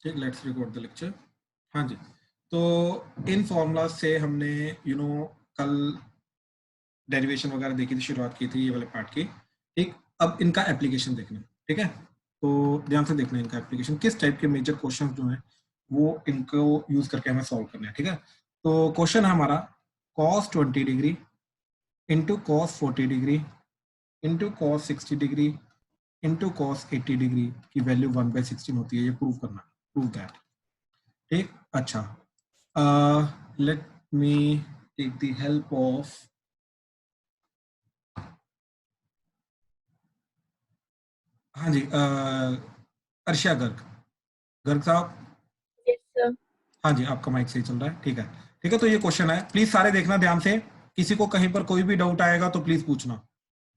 ठीक, let's record the lecture. हाँ जी, तो इन फॉर्मूला से हमने कल डेरिवेशन वगैरह देखी थी, शुरुआत की थी ये वाले पार्ट की। ठीक, अब इनका एप्लीकेशन देखना। ठीक है, तो ध्यान से देखना इनका एप्लीकेशन, किस टाइप के मेजर क्वेश्चन जो हैं वो इनको यूज करके हमें सॉल्व करना है। ठीक है, तो क्वेश्चन है हमारा cos 20 degree into cos 40 degree into cos 60 degree into cos 80 degree की वैल्यू 1/16 होती है, ये प्रूव करना, प्रूव दैट। ठीक, अच्छा, let me take the help of हाँ जी, अर्शिया गर्ग, गर्ग साहब। Yes, sir. हाँ जी, आपका माइक सही चल रहा है। ठीक है, ठीक है, तो ये क्वेश्चन है, प्लीज सारे देखना ध्यान से, किसी को कहीं पर कोई भी डाउट आएगा तो प्लीज पूछना।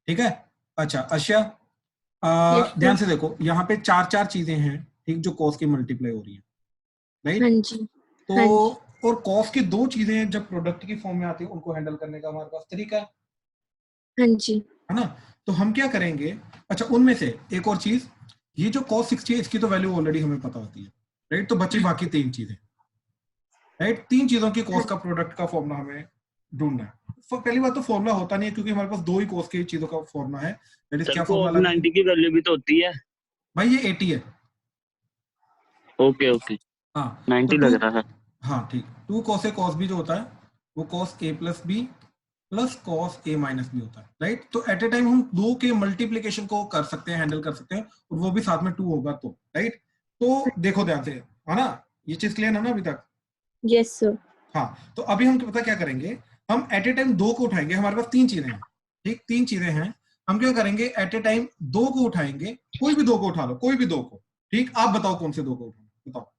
ठीक है, अच्छा अर्शिया, Yes, sir. ध्यान से देखो, यहाँ पे चार चार चीजें हैं, ठीक, जो कॉस की मल्टीप्लाई हो रही है, हाँ राइट। जी, तो हाँ जी, और कॉस की दो चीजें जब प्रोडक्ट की फॉर्म में आती है, उनको हैंडल करने का हमारे पास तरीका है हाँ जी, है ना। तो हम क्या करेंगे, अच्छा उनमें से एक और चीज, ये जो cos 60 है इसकी तो वैल्यू ऑलरेडी हमें पता होती है, राइट। तो बची बाकी तीन चीजें, राइट, तीन चीजों की हाँ कॉस का प्रोडक्ट का फॉर्मूला हमें ढूंढना है। पहली बात तो फॉर्मूला होता नहीं है, क्योंकि हमारे पास दो ही कॉस की चीजों का फॉर्मूला है। दैट इज सर क्या को फॉर्मूला लगेगा 90 की वैल्यू भी तो होती है। भाई, ये 80 है। ओके ओके, हाँ, तो 90 टू, लग रहा है। हाँ ठीक, two cos A cos B जो होता है वो cos A plus B plus cos A minus B होता है, राइट। तो एट ए टाइम हम दो के मल्टीप्लीकेशन को कर सकते हैं, हैंडल कर सकते हैं, और वो भी साथ में टू होगा तो, राइट। तो देखो ध्यान से, है ना, ये चीज क्लियर है ना अभी तक। यस सर, हाँ, तो अभी हम पता क्या करेंगे, हम एट ए टाइम दो को उठाएंगे, हमारे पास तीन चीजें हैं, ठीक, तीन चीजें हैं। हम क्या करेंगे, एट ए टाइम दो को उठाएंगे, कोई भी दो को उठा लो, कोई भी दो को, ठीक, आप बताओ कौन से दो को उठाना, बताओ।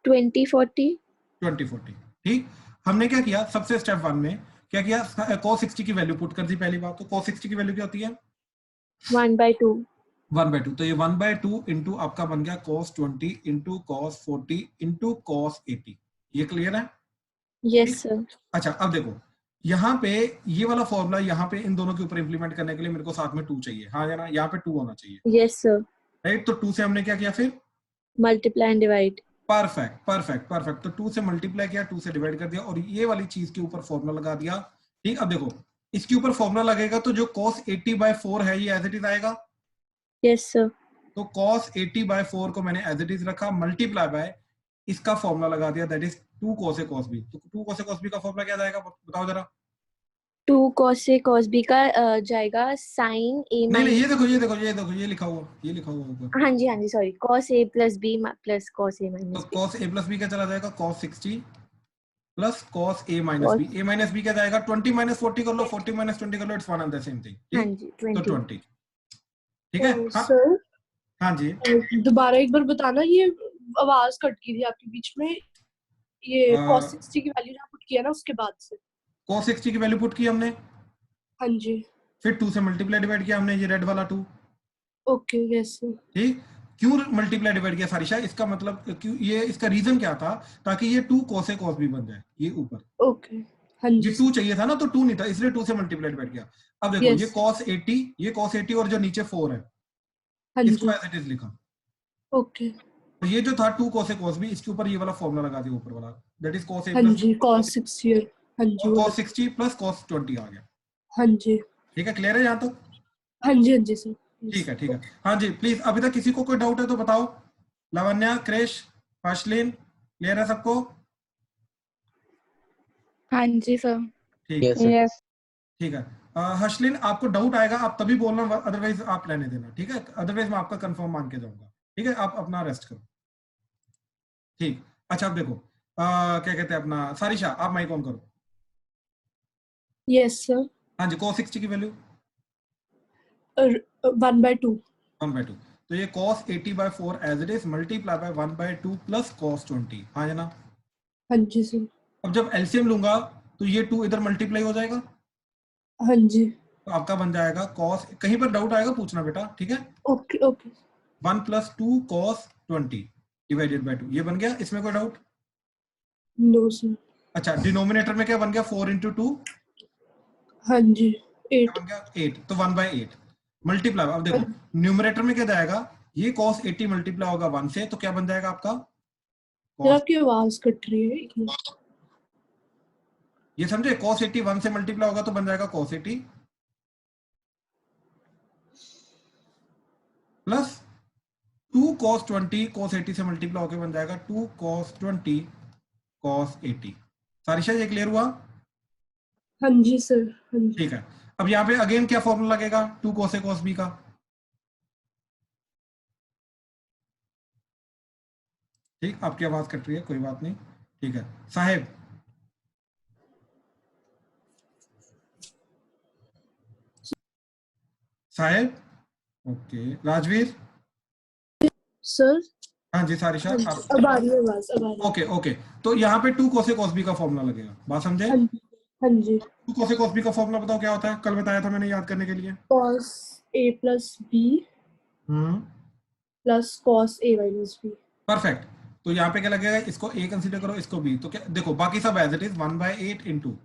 2040, 2040, ठीक। हमने क्या किया, सबसे स्टेप वन में क्या किया, cos 60 की वैल्यू पुट कर दी। पहली बात तो cos 60 की वैल्यू क्या होती है, 1/2, 1/2। तो ये 1/2 इंटू आपका बन गया cos 20 into cos 40 into cos 80। ये क्लियर है, यस ठीक। सर, अच्छा, अब देखो यहाँ पे ये वाला फॉर्मूला, यहाँ पे इन दोनों के ऊपर इंप्लीमेंट करने के लिए मेरे को साथ में 2 चाहिए, हाँ या ना, यहाँ पे 2 होना चाहिए, यस सर, राइट। तो 2 से हमने क्या किया फिर, multiply and divide, perfect perfect perfect, तो 2 से मल्टीप्लाई किया, 2 से डिवाइड कर दिया, और ये वाली चीज के ऊपर फॉर्मूला लगा दिया, ठीक। अब देखो इसके ऊपर फॉर्मूला लगेगा तो जो cos 80/4 है ये एज इट इज आएगा। यस सर, तो cos 80/4 को मैंने एज इट इज रखा, मल्टीप्लाई बाय इसका फॉर्मूला लगा दिया, that is 2 cos A cos B। तो 2 cos A cos B का फॉर्मूला क्या जाएगा, बताओ जरा। 2 cos A cos B का जाएगा sin A नहीं नहीं, ये माइनस, देखो ये देखो ये देखो, ये लिखा हुआ, ये लिखा हुआ ऊपर। हाँ जी sorry, cos A plus B plus cos A तो minus B, cos A plus B क्या चला जाएगा, cos 60 plus cos A minus B। cos, A minus B क्या जाएगा, 20 minus 40 कर लो, 40 minus 20 कर लो, it's one and the same thing, हाँ ठीक। जी तो 20, 20, ठीक है। हाँ सर हाँ जी, दोबारा एक बार बताना, ये आवाज कट गई थी आपके बीच में। ये cos 60 की वैल्यू जहाँ पुट किया ना उसके बाद से। cos 60 की वैल्यू पुट की हमने, हाँ जी, फिर 2 से मल्टीप्लाई डिवाइड किया हमने, ये रेड वाला 2, ओके यस सर, ठीक। क्यों मल्टीप्लाई डिवाइड किया सारिशा, इसका मतलब क्यों, ये इसका रीजन क्या था, ताकि ये 2 cos A cos B बन जाए, ये ऊपर ओके हाँ ये जी 2 चाहिए था ना, तो 2 नहीं था, इसलिए 2 से मल्टीप्लाई डिवाइड किया। अब देखो यस, ये cos 80, ये cos 80 और जो नीचे 4 है हाँ इसको जी एज इट इज लिखा। ओके, तो ये जो था 2 cos A cos B, इसके ऊपर ये वाला फॉर्मूला लगा दिया ऊपर वाला, दैट इज cos A हाँ plus जी cos 60, हाँ जी और वो cos 60 प्लस cos 20 आ गया, हाँ जी, ठीक है, क्लियर है यहाँ तक। हाँ जी सर, ठीक है ठीक है, हाँ जी, प्लीज अभी तक किसी को कोई डाउट है तो बताओ। लावण्या, क्रिश, हर्षलिन, क्लियर है सबको। हाँ जी सर, ठीक यस है सर। यस, ठीक है, हर्षलिन आपको डाउट आएगा आप तभी बोलना, अदरवाइज आप रहने देना, ठीक है, अदरवाइज मैं आपका कंफर्म मान के जाऊंगा, ठीक है, आप अपना रेस्ट करो, ठीक। अच्छा अब देखो, क्या कहते हैं अपना, सारिशा आप माइक ऑन करो। यस सर, हाँ जी, cos 60 की वैल्यू 1/2, 1/2, तो ये cos 80/4 as it is multiply by 1/2 plus cos 20, हाँ या ना। हाँ जी सर, अब जब एलसीएम लूंगा तो ये 2 इधर मल्टीप्लाई हो जाएगा, हाँ जी तो आपका बन जाएगा cos, कहीं पर डाउट आएगा पूछना बेटा, ठीक है। Okay okay, 1 + 2 cos 20 divided by 2, ये बन गया, इसमें कोई डाउट। नो सर, अच्छा, डिनोमिनेटर में क्या बन गया, 4 × 2 हाँ जी क्या 8, बन गया, 8, तो 1/8 मल्टीप्लाई। अब देखो न्यूमरेटर में क्या जाएगा, ये cos 80 मल्टीप्लाई होगा 1 से, तो क्या बन जाएगा आपका सर cos, आपकी आवाज कट रही है, एक मिनट। ये समझे, cos 80 1 से मल्टीप्लाई होगा तो बन जाएगा cos 80 प्लस 2 cos 20 cos 80 से मल्टीप्लाई होकर बन जाएगा 2 cos 20 cos 80। सारिशा ये क्लियर हुआ? हाँ जी सर, हाँ जी। ठीक है, अब यहाँ पे अगेन क्या फॉर्मूला लगेगा 2 cos A cos B का? ठीक, आपकी आवाज कट रही है, कोई बात नहीं, ठीक है साहेब। साहेब, ओके, राजवीर। सर हाँ जी सारिशा हाँ जी, आप, अब आ रही है आवाज, अब आ रही है। ओके ओके, तो यहाँ पे 2 cos A cos B का फॉर्मूला लगेगा, बात समझे? हाँ जी, हाँ जी। 2 cos A cos B का फॉर्मूला बताओ क्या होता है, कल बताया था मैंने याद करने के लिए। cos A plus B plus cos A minus B। Perfect. तो यहाँ पे क्या लगेगा, इसको A कंसीडर करो, इसको B, तो क्या देखो बाकी सब as it is 1/8 into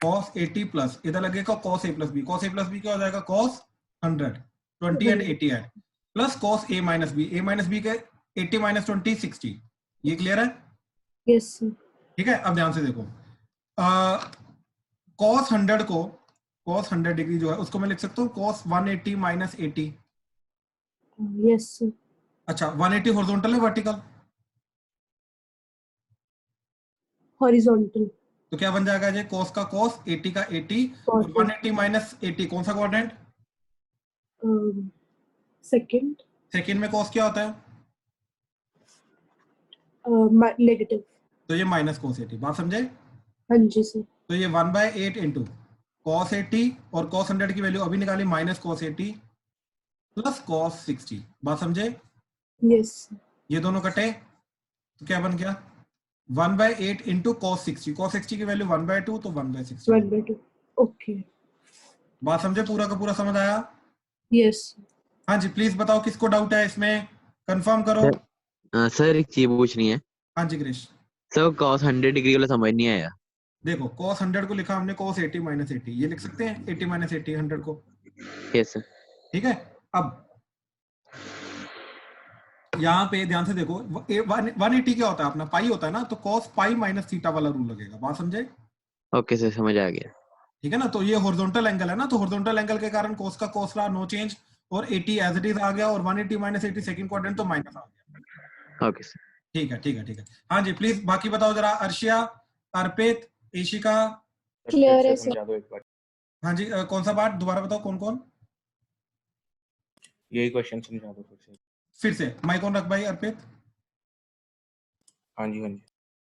cos 80 plus इधर लगेगा cos A plus B, cos A plus B क्या हो जाएगा cos 100, 20 एंड 80 है, plus cos A minus B के 80 minus 20 60। ये क्लियर है? Yes sir. ठीक है, अब ध्यान से देखो, cos 100 को, cos 100 डिग्री जो है उसको मैं लिख सकता हूँ cos 180 minus 80। Yes sir. अच्छा, 180 हॉरिजॉन्टल है वर्टिकल? हॉरिजॉन्टल। तो क्या बन जाएगा ये, cos का cos 80 का 80 और 180 माइनस 80 कौन सा क्वाड्रेंट? सेकंड। सेकंड में cos क्या होता है? नेगेटिव। तो ये माइनस cos 80, बात समझे? हाँ जी सर। तो ये 1/8 इंटू cos 80 और cos 100 की वैल्यू अभी निकाली माइनस cos 80 प्लस cos 60, बात समझे? यस। ये दोनों कटे तो क्या बन गया 1/8 इंटू cos 60, cos 60 की वैल्यू 1/2 तो 1/60। 1/2। ओके। बात समझे, पूरा का पूरा समझ आया? यस। हाँ जी, प्लीज बताओ किसको डाउट है इसमें, कंफर्म करो। सर एक चीज पूछनी है। हाँ जी गिरीश। सर cos 100 डिग्री वाला समझ नहीं आया। देखो cos 100 को लिखा हमने cos 80 माइनस 80, ये लिख सकते हैं 80 माइनस 80 100 को। Yes sir. ठीक है, अब यहाँ पे ध्यान से देखो 180 क्या होता है अपना, पाई होता है ना, तो cos पाई माइनस थीटा वाला रूल लगेगा, बात समझे? ओके सर, समझ आ गया। ठीक है ना, तो ये हॉरिजॉन्टल एंगल है ना, तो हॉरिजॉन्टल एंगल के कारण cos का cos रहा, नो चेंज, और 80 एज इट इज आ गया, और 180 माइनस 80 सेकंड क्वाड्रेंट तो माइनस आ गया। Okay sir. ठीक है ठीक है ठीक है। हाँ जी प्लीज बाकी बताओ जरा, अर्शिया, अर्पित, ईशिका। क्लियर है सर। समझा दो एक बार, हाँ जी, कौन सा पार्ट दोबारा बताओ, कौन कौन? यही क्वेश्चन समझा दो फिर से माइक ऑन रख भाई अर्पित। हाँ जी हाँ जी।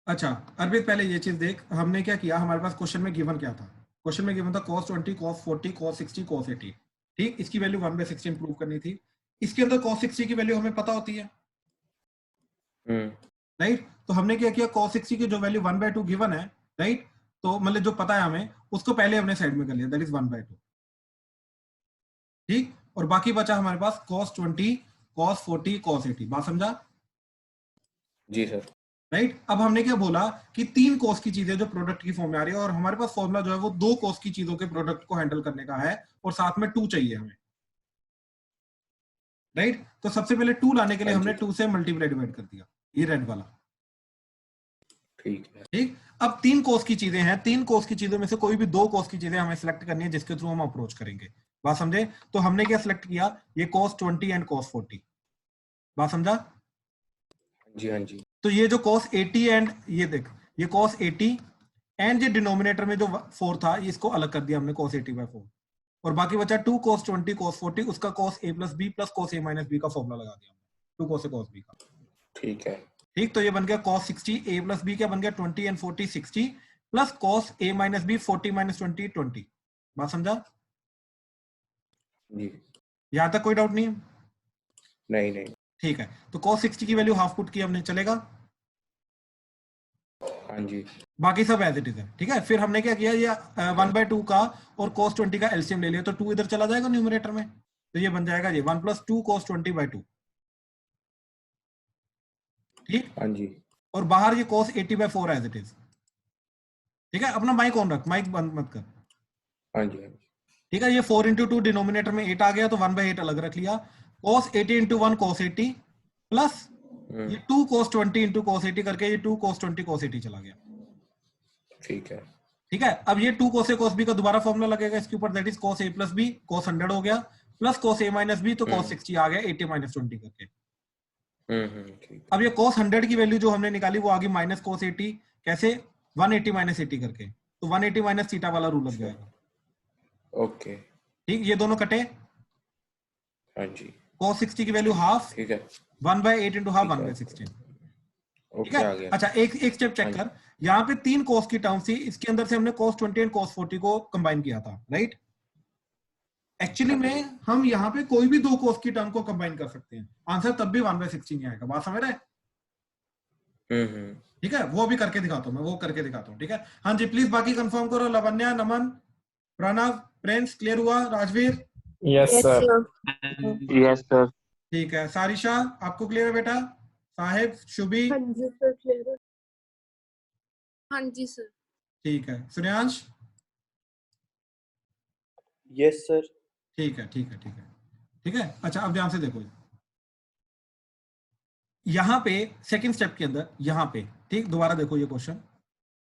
अच्छा अर्पित, पहले ये चीज देख, हमने क्या किया, हमारे पास क्वेश्चन में गिवन क्या था, क्वेश्चन में गिवन था cos 20 cos 40 cos 60 cos 80। ठीक, इसकी वैल्यू 1/60 इंप्रूव करनी थी, इसके अंदर cos 60 की वैल्यू हमें पता होती है, राइट? तो हमने क्या किया, cos 60 की जो वैल्यू 1/2 गिवन है, राइट, तो मतलब जो पता है हमें उसको पहले हमने साइड में कर लिया, दैट इज 1/2। ठीक, और बाकी बचा हमारे पास cos 20 cos 40 cos 80, बात समझा? जी सर। राइट, अब हमने क्या बोला कि 3 cos की चीजें जो प्रोडक्ट की फॉर्म में आ रही है, और हमारे पास फॉर्मूला जो है वो 2 cos की चीजों के प्रोडक्ट को हैंडल करने का है, और साथ में 2 चाहिए हमें, राइट? तो सबसे पहले 2 लाने के लिए हमने 2 से मल्टीप्लाई डिवाइड कर दिया, ये रेड वाला। ठीक है। ठीक, अब 3 cos की चीजें हैं, 3 cos की चीजों में से कोई भी 2 cos की चीजें हमें सिलेक्ट करनी है जिसके थ्रू हम अप्रोच करेंगे, बात समझे? तो हमने क्या सिलेक्ट किया, ये cos 20 एंड cos 40, बात समझा? जी हाँ जी। तो ये जो cos 80 एंड ये देख, ये cos 80 एंड ये डिनोमिनेटर में जो 4 था इसको अलग कर दिया हमने cos 80/4, और बाकी बचा 2 cos 20 cos 40, उसका cos A plus B plus cos A minus B का फॉर्मूला लगा दिया हमने, 2 cos A cos B का। ठीक है। ठीक, तो ये बन गया cos 60 A plus B क्या बन गया 20 and 40 60 plus cos A minus B 40 minus 20 20, बात समझा? जी। यहां तक कोई डाउट नहीं है? नहीं नहीं। ठीक है, तो cos 60 की वैल्यू हाफ पुट की हमने, चलेगा? हाँ जी। बाकी सब एज इट इज है। ठीक है, फिर हमने क्या किया, ये 1/2 का और cos 20 का एलसीएम ले लिया, तो 2 इधर चला जाएगा न्यूमरेटर में, तो ये बन जाएगा ये 1 + 2 cos 20/2। ठीक, हाँ जी। और बाहर ये cos 80/4 एज इट इज। ठीक है, अपना माइक ऑन रख, माइक बंद मत कर। हाँ जी हाँ जी। ठीक है, ये 4 × 2 डिनोमिनेटर में 8 आ गया, तो 1/8 अलग रख लिया, cos 80 into 1 cos 80 प्लस हम्म, ये 2 cos 20 into cos 80 करके ये 2 cos 20 cos 80 चला गया। ठीक है। ठीक है, अब ये 2 cos a cos b का दोबारा फॉर्मूला लगेगा इसके ऊपर, that is cos a plus b cos 100 हो गया plus cos a minus b, तो cos 60 आ गया 80 minus 20 करके। ठीक। अब ये cos 100 की वैल्यू जो हमने निकाली वो आ गई माइनस cos 80, कैसे 180 minus 80 करके, तो 180 minus थीटा वाला रूल लग जाएगा। ओके। ठीक, ये दोनों कटे, हाँ जी। cos 60 की वैल्यू हाफ, ठीक है। 1/8 into हाफ ठीक 1/16। ठीक ओके, है, आ गया। अच्छा एक स्टेप चेक कर, यहाँ पे 3 cos की टर्म्स थी, इसके अंदर से हमने cos 20 एंड cos 40 को कंबाइन किया था, राइट। एक्चुअली में हम यहाँ पे कोई भी 2 cos की टर्म को कंबाइन कर सकते हैं, आंसर तब भी 1/16 आएगा। बात समझ रहे? ठीक है, वो भी करके दिखाता हूँ मैं, वो करके दिखाता हूँ। ठीक है, हाँ जी प्लीज बाकी कंफर्म करो। लवन्या, नमन, प्रणव, प्रिंस, क्लियर हुआ? Rajveer? Yes sir. Yes sir. ठीक है, सारिशा आपको क्लियर है बेटा? साहिब, शुभी? हाँ जी सर, क्लियर है। हाँ जी सर। ठीक है, सूर्यांश? Yes sir. ठीक है ठीक है ठीक है ठीक है। अच्छा अब ध्यान से देखो, यहाँ पे सेकंड स्टेप के अंदर, यहाँ पे ठीक, दोबारा देखो ये क्वेश्चन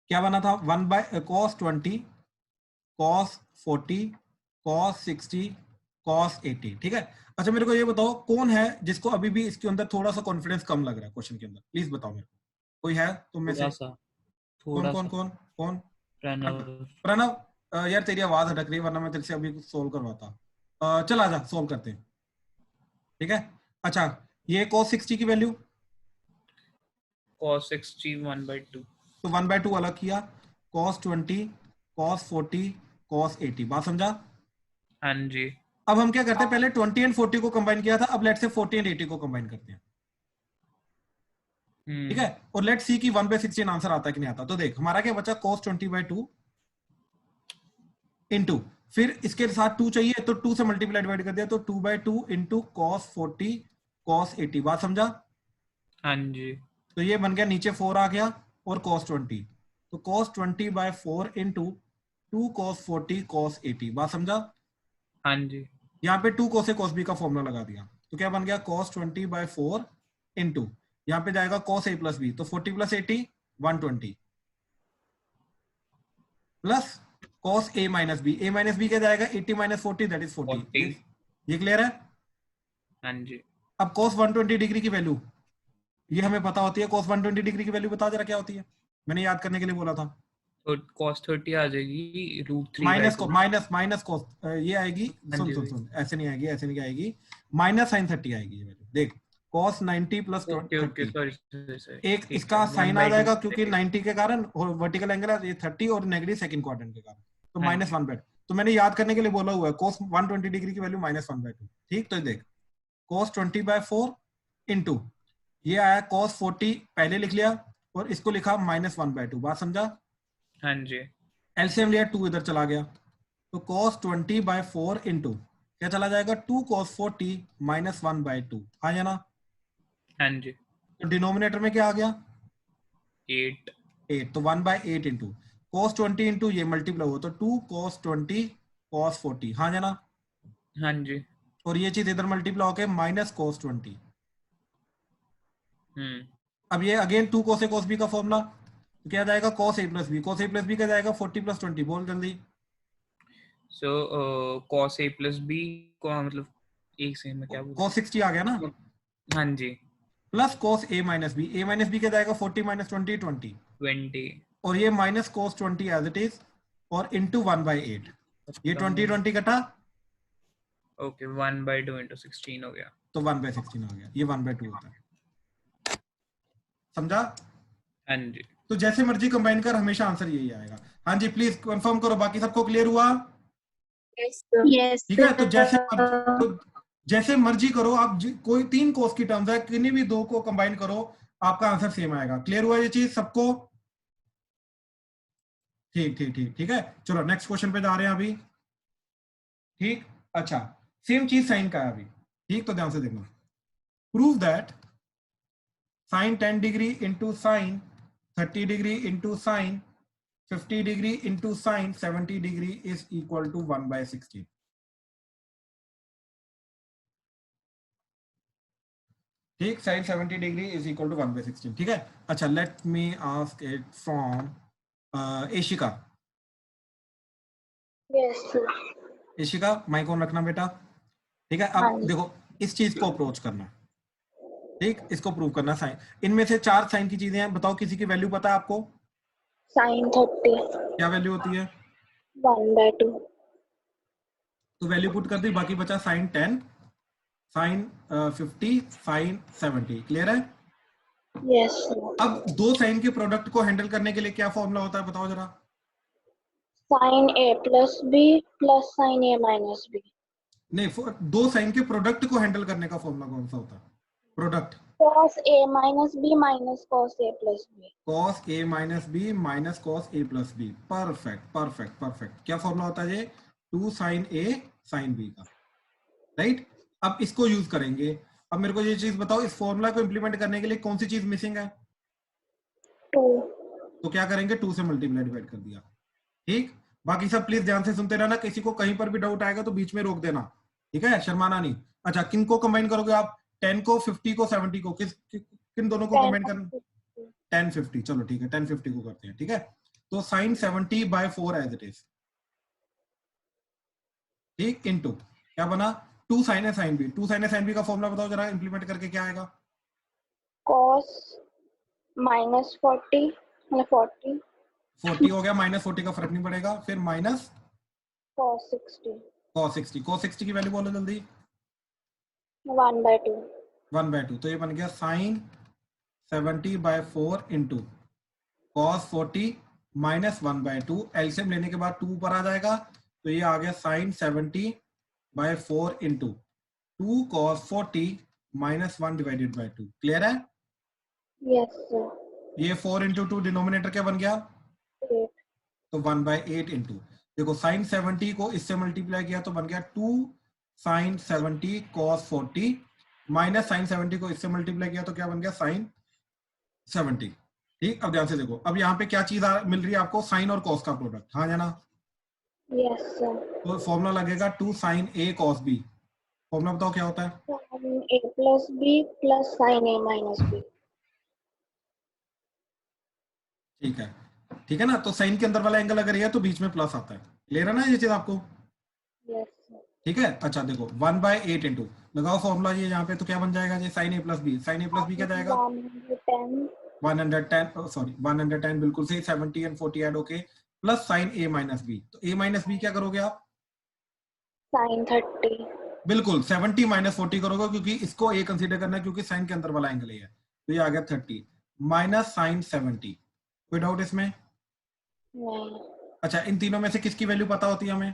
क्या बना था, 1/cos 20 cos 40 cos 60 cos 80। ठीक है, अच्छा मेरे को ये बताओ कौन है जिसको अभी भी इसके अंदर थोड़ा सा कॉन्फिडेंस कम लग रहा है क्वेश्चन के अंदर, प्लीज बताओ मेरे को, कोई है तुम में से? कौन कौन कौन कौन? प्रणव, यार तेरी आवाज अटक रही है, वरना मैं तेरे से अभी सोल्व करवाता। चल आजा सोल्व करते हैं। ठीक है, अच्छा ये cos 60 की वैल्यू, cos 60 1/2। तो 1/2 अलग किया, cos 20 cos 40 cos 80। बात समझा? हाँ जी। अब हम क्या करते हैं, पहले 20 एंड 40 को कंबाइन किया था, अब लेट से 40 एंड 80 को कंबाइन करते हैं। ठीक है, और लेट सी की 1/16 आंसर आता है कि नहीं आता। तो देख हमारा क्या बचा, cos 20/2 इंटू, फिर इसके साथ 2 चाहिए तो 2 से मल्टीप्लाई डिवाइड कर दिया, तो 2/2 इंटू cos 40 cos 80। बात समझा? हाँ जी। तो ये बन गया, नीचे 4 आ गया और cos 20, तो cos 20/4 इंटू 2 cos 40 cos 80। बात समझा? हाँ जी। यहाँ पे 2 cos a cos b का फॉर्मूला लगा दिया, तो क्या बन गया, cos 20/4 इंटू, यहाँ पे जाएगा cos a plus b, तो 40 plus 80 120 plus cos a minus b, a minus b क्या जाएगा, 80 minus 40 दैट इज 40। ये क्लियर है? हाँ जी। अब cos 120 डिग्री की वैल्यू ये हमें पता होती है, cos 120 डिग्री की वैल्यू बता जरा क्या होती है, मैंने याद करने के लिए बोला था। तो cos 30 आ जाएगी √3 माइनस को माइनस cos ये आएगी, सुन ऐसे नहीं आएगी, ऐसे नहीं आएगी, माइनस sin 30 आएगी ये वैल्यू। देख cos 90 प्लस 30, सॉरी एक इसका साइन आ जाएगा क्योंकि 90 के कारण और वर्टिकल एंगल है ये 30 और नेगेटिव सेकंड क्वाड्रेंट के कारण, तो -1/2। तो मैंने याद करने के लिए बोला हुआ है, cos 120 डिग्री की वैल्यू -1/2। ठीक, तो देख cos 20/4 इंटू ये आया cos 40 पहले लिख लिया और इसको लिखा -1/2। बात समझा? हाँ जी। एलसीएम लिया, 2 इधर चला गया, तो cos 20/4 इंटू क्या चला जाएगा, 2 cos 40 -1/2 आ जाना। हाँ जी। तो डिनोमिनेटर में क्या आ गया, 8। तो 1/8 इंटू cos 20 इंटू ये मल्टीप्लाई हुआ, तो 2 cos 20 cos 40 हाँ जाना। हाँ जी। और ये चीज इधर मल्टीप्लाई होके -cos 20। अब ये again 2 cos a cos b का फॉर्मूला, तो क्या जाएगा, cos a plus b, cos a plus b क्या जाएगा, 40 plus 20। बोल जल्दी। सो cos a plus b को मतलब एक सेकंड में क्या बोल, cos 60 आ गया ना, हाँ जी, plus cos a minus b क्या जाएगा, 40 minus 20 20, 20 और ये minus cos 20 as it is और इंटू 1/8, ये 20 कटा, ओके 1/2 into 16 हो गया, तो 1/16 हो गया, ये 1/2 होता है। समझा? हाँ जी। तो जैसे मर्जी कंबाइन कर, हमेशा आंसर यही आएगा। हाँ जी प्लीज कंफर्म करो, बाकी सबको क्लियर हुआ? यस ठीक है, तो जैसे मर्जी करो आप, कोई 3 कोस की टर्म्स है, किन्हीं भी 2 को कंबाइन करो, आपका आंसर सेम आएगा। क्लियर हुआ ये चीज सबको? ठीक ठीक ठीक ठीक है, चलो नेक्स्ट क्वेश्चन पे जा रहे हैं अभी। ठीक, अच्छा सेम चीज साइन का है अभी। ठीक, तो ध्यान से देखना, prove that sin 10 degree into sine 30 degree into sine 50 degree into sine 70 degree is equal to 1/16। ठीक, sine 70 degree is equal to 1/16, ठीक है। अच्छा, let me ask it from Eshika. Yes, sir. Eshika, mic on रखना बेटा, ठीक है। अब हाँ जी। देखो, इस चीज को अप्रोच करना, ठीक, इसको प्रूव करना। साइन, इनमें से 4 साइन की चीजें हैं, बताओ किसी की वैल्यू पता है आपको? Sin 30, क्या वैल्यू होती है? 1/2. तो वैल्यू पुट कर दी, बाकी बचा साइन 10, साइन 50, साइन 70। क्लियर है? Yes, sir. अब दो साइन के प्रोडक्ट को हैंडल करने के लिए क्या फॉर्मूला होता है, बताओ जरा। Sin A plus B plus sin A minus B. नहीं, दो साइन के प्रोडक्ट को हैंडल करने का फॉर्मूला कौन सा होता है? Product. Cos A minus B minus cos A plus B. cos A minus B minus cos A plus B। Perfect perfect perfect. क्या फॉर्मूला होता है ये? 2 sin A sin B का, राइट। अब इसको यूज करेंगे। अब मेरे को ये चीज बताओ, इस फॉर्मूला को इंप्लीमेंट करने के लिए कौन सी चीज मिसिंग है? 2. तो क्या करेंगे, 2 से मल्टीप्लाई डिवाइड कर दिया, ठीक। बाकी सब प्लीज ध्यान से सुनते रहना, किसी को कहीं पर भी डाउट आएगा तो बीच में रोक देना, ठीक है, शर्माना नहीं। अच्छा, किन को कंबाइन करोगे आप? 10 को, 50 को, 70 को, किन दोनों को 10 कंबाइन और करना? 50. 10 50, चलो ठीक है, 10 50 को करते हैं, ठीक है। तो साइन 70/4 एज इट इज, ठीक, इनटू क्या बना? 2 sin A sin B। 2 sin A sin B का फॉर्मूला बताओ जरा, इंप्लीमेंट करके क्या आएगा? Cos minus 40 मतलब 40 40 हो गया, माइनस 40 का फर्क नहीं पड़ेगा, फिर माइनस cos 60 cos 60। cos 60 की वैल्यू बोलो जल्दी। 1/2. 1/2, तो ये बन गया sine 70/4 into cos 40 minus 1/2। LCM लेने के बाद 2 ऊपर आ जाएगा, तो ये आ गया sine 70/4 into 2 cos 40 minus 1 divided by 2। Clear है? Yes, sir. ये 4 इंटू 2 डिनोमिनेटर क्या बन गया? 8. तो 1/8 इंटू, देखो साइन 70 को इससे मल्टीप्लाई किया तो बन गया 2 साइन 70 cos 40 माइनस साइन 70 को इससे मल्टीप्लाई किया तो क्या बन गया? साइन 70। ठीक, अब ध्यान से देखो, अब यहाँ पे क्या चीज मिल रही है आपको? साइन और कॉस का प्रोडक्ट, हाँ जाना। Yes, sir. तो फॉर्मूला लगेगा 2 sin A cos B। Formula बताओ क्या होता है? Sin A plus B plus sin A minus B. ठीक है, ठीक है ना। तो साइन के अंदर वाला एंगल अगर ये है तो बीच में प्लस आता है। क्लियर है ना ये चीज आपको? Yes, sir. ठीक है। अच्छा देखो, 1/8 इंटू लगाओ फॉर्मूला ये यहाँ पे, तो क्या बन जाएगा ये? Sine A plus B. Sine A plus B क्या जाएगा? 110 110, सॉरी 110, बिल्कुल सही। 70 एंड 40 ऐड होके plus sine A minus B. तो A माइनस बी क्या करोगे आप? sin 30. बिल्कुल 70 माइनस 40 करोगे, क्योंकि इसको A कंसीडर करना है, क्योंकि साइन के अंदर वाला एंगल है। तो ये आ गया 30 माइनस साइन 70। कोई डाउट इसमें? नहीं. अच्छा, इन तीनों में से किसकी वैल्यू पता होती है हमें?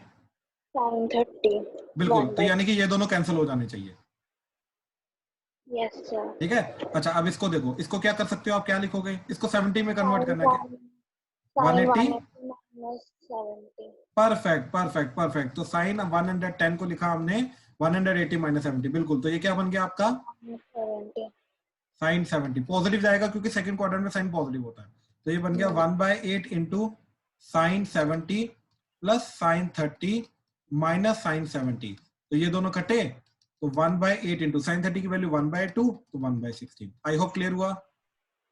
Sin 30. बिल्कुल, तो 1/2. यानी कि ये दोनों कैंसिल हो जाने चाहिए। Yes, sir. ठीक है। अच्छा, अब इसको देखो, इसको क्या कर सकते हो आप? क्या लिखोगे इसको? 70 में कन्वर्ट करना है क्या? Sin 180? 180 minus 70. Perfect perfect perfect. तो साइन 110 को लिखा हमने 180 माइनस 70। बिल्कुल, तो ये क्या बन गया आपका? 70. साइन 70 पॉजिटिव जाएगा, क्योंकि सेकंड क्वार्टर में साइन पॉजिटिव होता है। तो ये बन गया 1/8 into sine 70 plus sine 30 minus sine 70। तो ये दोनों कटे, तो 1/8 इंटू साइन 30 की वैल्यू 1/2, तो 1/16। आई होप क्लियर हुआ?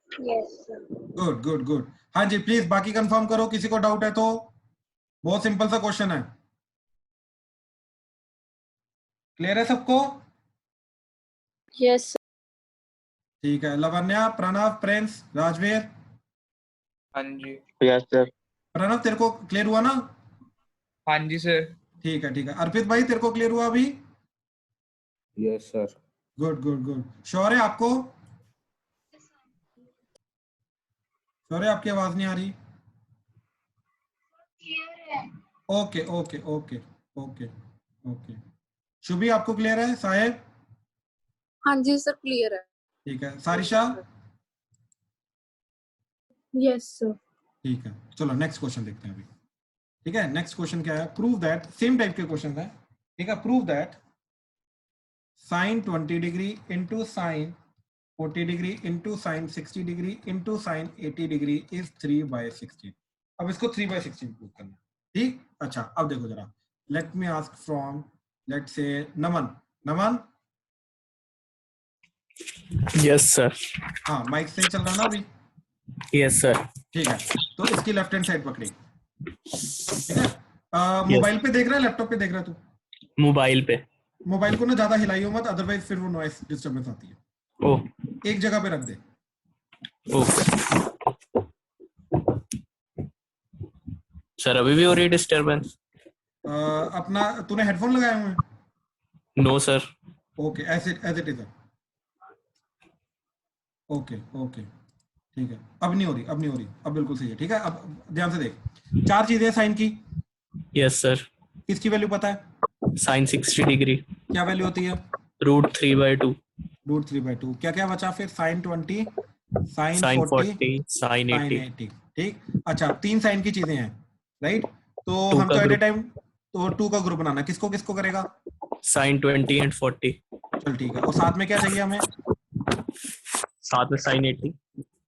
Yes, sir. Good good good. हाँ जी, प्लीज बाकी कंफर्म करो, किसी को डाउट है तो। बहुत सिंपल सा क्वेश्चन है। क्लियर है सबको? Yes, sir. ठीक है। लवन्या, प्रणव, प्रिंस, राजवीर। हाँ जी। Yes sir. प्रणव, तेरे को क्लियर हुआ ना? हाँ जी सर। ठीक है ठीक है। अर्पित भाई, तेरे को क्लियर हुआ अभी? Yes sir. Good good good. Sure है आपको? श्योर है? आपकी आवाज नहीं आ रही। Okay okay okay okay okay. Shubhi, आपको क्लियर है? साहेब? हाँ जी सर, क्लियर है. ठीक है। सारिशा? Yes sir. ठीक है, चलो नेक्स्ट क्वेश्चन देखते हैं अभी। ठीक है, नेक्स्ट क्वेश्चन क्या है? प्रूव दैट, सेम टाइप के क्वेश्चन है, ठीक है। Prove that sine 20 degree into sine 40 degree into sine 60 degree into sine 80 degree is 3/16। अब इसको 3/16 प्रूव करना है, ठीक। अच्छा, अब देखो जरा, let me ask from, let say Naman. Naman, yes sir. हाँ माइक सही चल रहा है ना अभी? Yes sir. ठीक है, तो इसकी लेफ्ट हैंड साइड पकड़ी, ठीक है। मोबाइल पे देख रहा है, लैपटॉप पे देख रहा है तू? मोबाइल पे। मोबाइल को ना ज्यादा हिलाइयो मत, अदरवाइज फिर वो नॉइस डिस्टरबेंस आती है। ओह एक जगह पे रख दे। Okay sir. अभी भी हो रही है डिस्टरबेंस? अपना तूने हेडफोन लगाए हुए हैं? No sir. Okay, as it is. Okay okay ठीक है, अब नहीं हो रही, अब नहीं हो रही, अब बिल्कुल सही है। ठीक है, अब ध्यान से देख, 4 चीजें साइन की। Yes sir. किसकी वैल्यू पता है? Sign 60 degree. क्या वैल्यू होती है? √3/2। √3/2। क्या क्या बचा फिर? Sine 20, sine sine 40, 40, sine sine 80। 80। ठीक, अच्छा 3 साइन की चीजें हैं, राइट? तो 2 हम का तो एट ए ग्रुप। टाइम तो 2 का ग्रुप बनाना, किसको किसको करेगा? Sine 20 and 40। चल ठीक है, और साथ में क्या चाहिए हमें? साथ में साइन 80।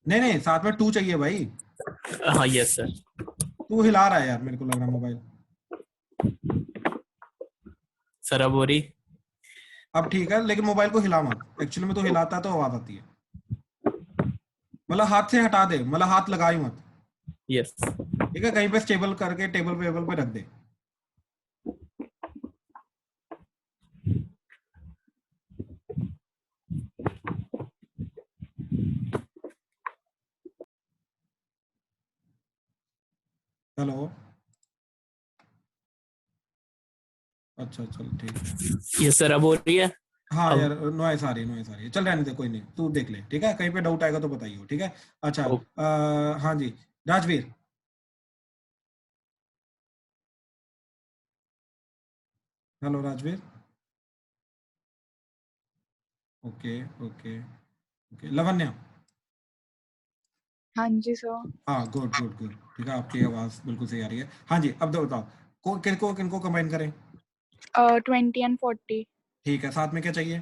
नहीं नहीं, साथ में 2 चाहिए भाई। हाँ यस सर। तू हिला रहा है यार, मेरे को लग रहा है मोबाइल। सर अब हो रही? अब ठीक है, लेकिन मोबाइल को हिला मत, एक्चुअली में तो हिलाता है तो आवाज आती है। मतलब हाथ से हटा दे, मतलब हाथ लगा ही मत। यस। ठीक है, कहीं पे स्टेबल करके टेबल पे रख दे। हेलो, अच्छा चल ठीक। यस सर अब हो रही है? हाँ अब यार, नॉइस आ रही है, नॉइस आ रही है। चल रहने दे, कोई नहीं, तू देख ले, ठीक है? कहीं पे डाउट आएगा तो बताइए, ठीक है? अच्छा हाँ जी, Rajveer. Hello Rajveer. Okay okay okay, Lavanya. हाँ जी सर। हाँ गुड गुड गुड, ठीक है, आपकी आवाज बिल्कुल सही आ रही है। हाँ जी, अब तो बताओ, किनको किनको कंबाइन करें? 20 and 40। ठीक है, साथ में क्या चाहिए?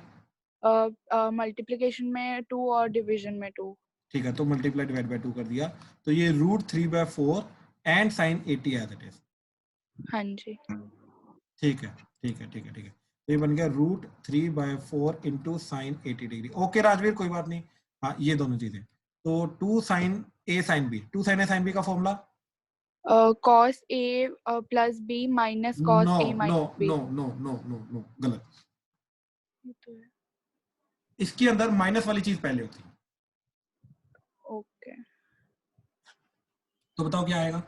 मल्टीप्लिकेशन में 2 और डिवीजन में 2। ठीक है, तो मल्टीप्लाई डिवाइड बाय 2 कर दिया, तो ये √3/4 and sine 80 as it is. हाँ जी। ठीक है ठीक है ठीक है ठीक है, तो ये बन गया √3/4 into sine 80 degree. Okay Rajveer, कोई बात नहीं। हाँ ये दोनों चीजें, तो 2 sine A sine B, 2 sine A sine B का formula? cos A plus B minus cos no A no minus B। No no no no no, गलत। ये तो है। इसके अंदर माइनस वाली चीज पहले होती है, ओके। तो बताओ क्या आएगा?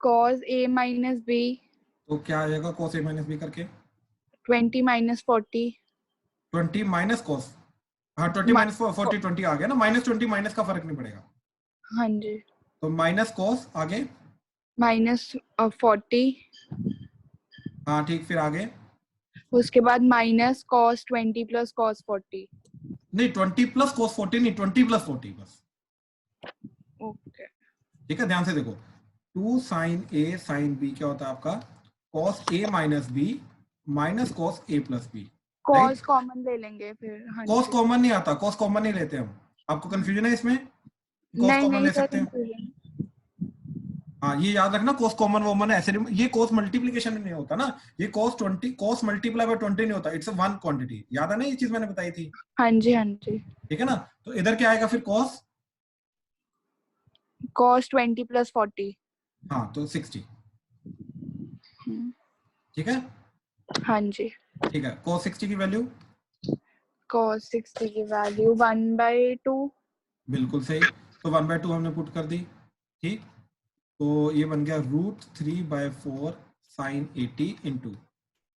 cos A minus B। तो क्या आ जाएगा cos A minus B करके? 20 minus 40। 20 माइनस cos, हाँ 20 माइनस 40, 20 आ गया ना, -20 माइनस का फर्क नहीं पड़ेगा। हाँ जी। तो माइनस cos आगे, minus 40। हाँ ठीक, फिर आगे उसके बाद minus cos 20 plus cos 40। नहीं, 20 प्लस cos 40 नहीं, 20 प्लस 40 बस। ओके। ठीक है, ध्यान से देखो, 2 साइन A साइन B क्या होता है आपका? cos A minus B minus cos A plus B, right? cos common ले लेंगे फिर। हाँ cos जी। कॉमन नहीं आता, cos कॉमन नहीं लेते हम। आपको कंफ्यूजन है इसमें? cos नहीं कॉमन नहीं ले सर, सकते हैं? confusion। हाँ ये याद रखना, cos कॉमन वॉमन ऐसे नहीं, ये cos मल्टीप्लीकेशन नहीं होता ना, ये cos मल्टीप्लाई बाय 20 नहीं होता, इट्स अ वन क्वांटिटी। याद है ना, ये चीज मैंने बताई थी, हाँ जी हाँ जी। ठीक है ना? तो इधर क्या आएगा फिर? cos 20 plus 40। हाँ तो 60, हम्म, ठीक है? हाँ जी। ठीक है, cos 60 की वैल्यू? cos 60 की वैल्यू 1/2। बिल्कुल सही, तो 1/2 हमने पुट कर दी, ठीक? तो ये बन गया √3/4 sine 80 into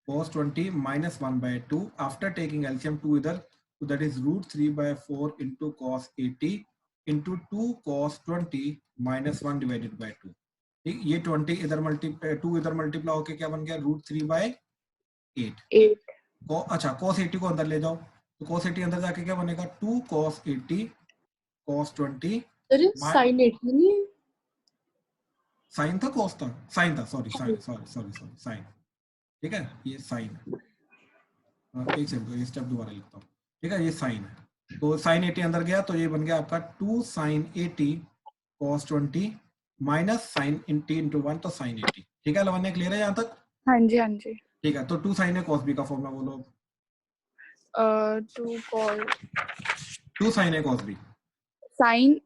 cos 20 minus 1/2 after taking LCM 2 इधर, तो that is √3/4 into cos 80 into 2 cos 20 minus 1 divided by 2। ठीक, ये 20 इधर 2 इधर मल्टीप्लाई होके क्या बन गया? √3/8। 8। अच्छा cos 80 को अंदर ले जाओ, तो cos 80 अंदर जाके क्या बनेगा? 2 cos 80 cos 20 अरे साइन 80 नहीं है? साइन था cos था? साइन था, sorry sorry sorry sorry sorry, sine. ठीक है, ये साइन है। एक सेकंड, ये स्टेप दोबारा लिखता हूँ। ठीक है, ये साइन है, तो साइन 80 अंदर गया, तो ये बन गया आपका 2 sine 80 cos 20 minus sine 80 into 1, तो साइन 80। ठीक है लवन्या, क्लियर है यहाँ तक? हाँ जी हाँ जी। ठीक है, तो 2 साइन है cos b का फॉर्मूला बोलो। Two cos 2 sin A cos B, sine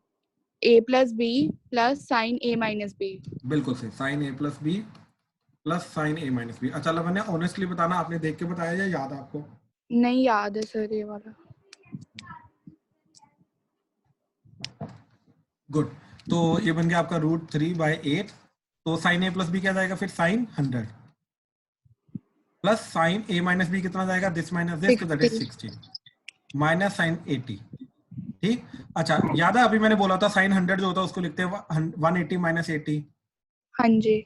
A plus B plus sine A minus B. बिल्कुल सही, sin A plus B plus sin A minus B। अच्छा लवन्या, ऑनेस्टली बताना, आपने देख के बताया या याद है आपको? नहीं याद है सर ये वाला। गुड, तो ये बन गया आपका √3/8। तो sin A plus B क्या जाएगा फिर? sin 100 plus sin A minus B कितना जाएगा? दिस माइनस दिस, तो दैट इज 16 माइनस sin 80। ठीक, अच्छा याद है अभी मैंने बोला था sin 100 जो होता है उसको लिखते हैं 180 माइनस 80। हाँ जी।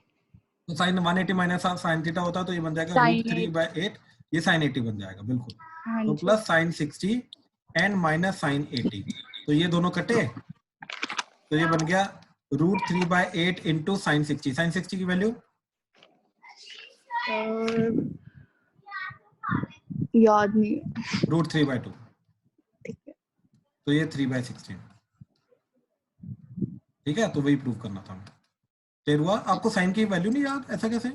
तो sin 180 माइनस sin थीटा होता है, तो ये बन जाएगा Sin √3/8, ये sin 80 बन जाएगा बिल्कुल। हाँ तो जी। Plus sin 60 and minus sin 80, तो ये दोनों कटे, तो ये बन गया √3/8 इंटू sin 60। sin 60 की वैल्यू याद नहीं। √3/2, ठीक है। तो ये 3/16। ठीक है, तो वही प्रूव करना था हमें। क्लियर हुआ? आपको साइन की वैल्यू नहीं याद? ऐसा कैसे?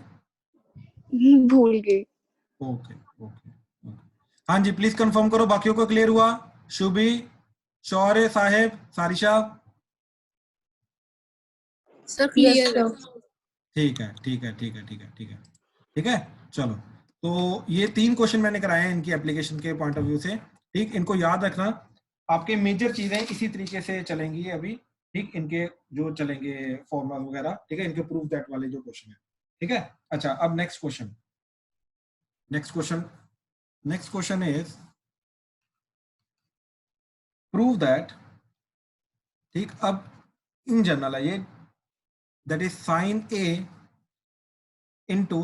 भूल गई। ओके ओके, हाँ जी प्लीज कंफर्म करो, बाकियों को क्लियर हुआ? शुभी, शौर्य, साहेब, सारिशा? सर क्लियर है। ठीक है ठीक है ठीक है ठीक है ठीक है ठीक है, चलो। तो ये 3 क्वेश्चन मैंने कराए हैं इनकी एप्लीकेशन के पॉइंट ऑफ व्यू से। ठीक, इनको याद रखना, आपके मेजर चीजें इसी तरीके से चलेंगी अभी। ठीक, इनके जो चलेंगे फॉर्मूला वगैरह, ठीक है, इनके प्रूफ दैट वाले जो क्वेश्चन है। ठीक है, अच्छा अब next question is prove that. ठीक, अब इन जनरल है ये, that is sin A into